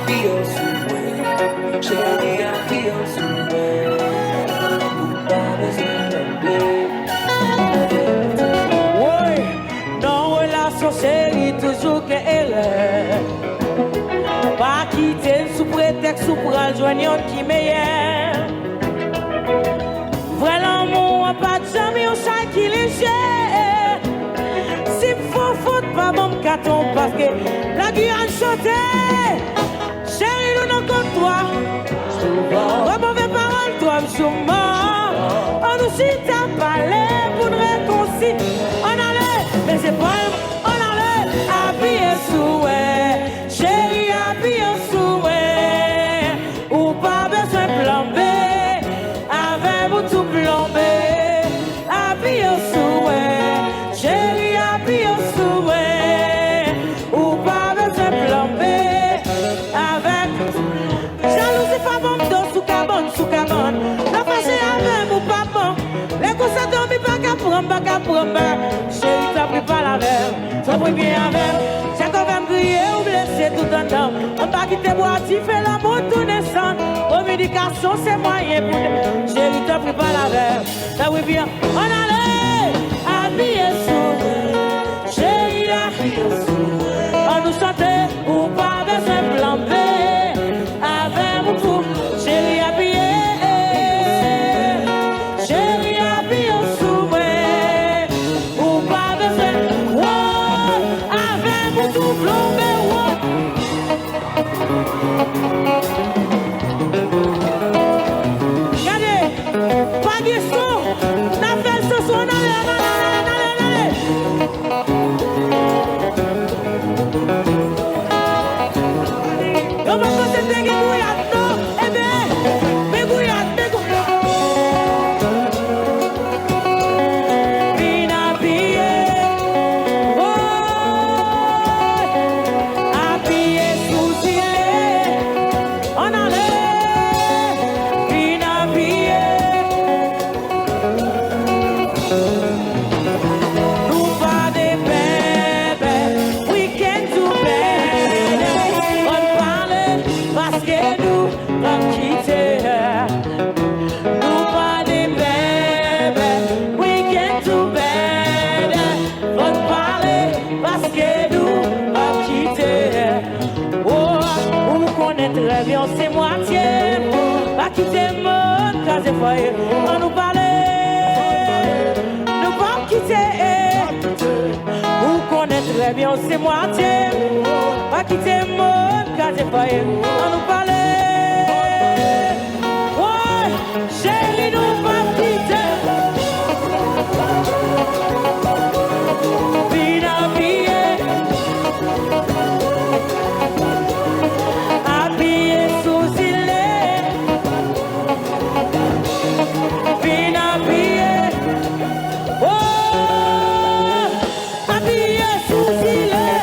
habillé sous moi. Chérie, habillé sous moi. Pas besoin de blé. Oui, dans relation chérie, toujours que erreur. Pas quitter sous prétexte ou pour rejoindre qui meilleur. Vrai l'amour, pas de jamais au chat qui léger. Si faut faute, pas bon caton parce que la Guyane chantait. Chérie, nous non contre toi. Toi, mauvais parole, toi, m'souma. On nous cite à parler pour nous réconcilier. On allait, mais c'est pas on allait habiller sous, chérie, habiller sous, ou pas besoin de plomber, avec vous tout plomber, habiller sous, chérie, habiller sous, ou pas besoin de plomber, avec jalousie pas bon dos sous cabane, la fâché avec mon papa, les coups ça dormi pas qu'à prendre, chérie, t'as pris pas la verre, t'as pris bien la verre, j'ai quand même crié ou blessé tout en temps, on va quitter boire, tu fais l'amour tout descend, communication c'est moyen pour chérie, t'as pris pas la verre, t'as pris bien, on allait, habiller sous, chérie, habiller sous, on nous chantait, ou pas besoin de flamber, avec mon fou, chérie, habiller, chérie, habiller sous, ou pas besoin, avec mon tout flamber, regardez, pas de son, n'a fait ce son, allez. On va passer des gouillards, non, eh bien, des gouillards. Bien habillé, oh, habillé sous gilet, on allait, bien habillé. Nous pas des bébés, week-end to bed, on parle parce que nous l'avons quitté. Nous pas des bébés, week-end to bed, on parle parce que nous l'avons quitté. Oh, vous connaissez très bien, c'est moitié, pas quitter mon cas de foyer, on nous parlait, nous pas quitter. Vous connaissez très bien, c'est moitié, pas quitter mon cas de foyer, on nous parlait. Ouais, chérie, nous pas quitter. Bien habillé, habillé sous gilet, bien habillé, oh, habillé sous gilet.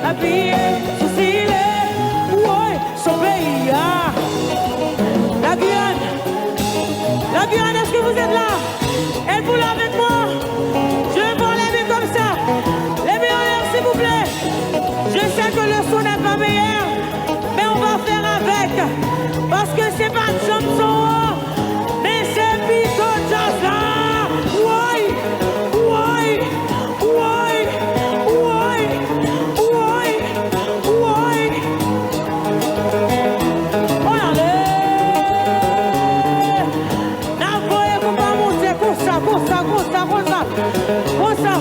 habillé, soucié, ouais, son pays. La Guyane, est-ce que vous êtes là? Elle vous l'a avec moi? Je vais vous lever comme ça. Levez en l'air, s'il vous plaît. Je sais que le son n'est pas meilleur, mais on va faire avec. Parce que c'est pas de chanson, mais c'est plutôt jazz là. Ouais, ouais, ouais, ouais, ouais, ouais. Allez, la voix qu'on va monter comme ça, comme ça, comme ça, comme ça, comme ça.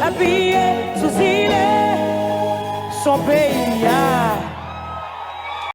Habillé, soucié, son pays.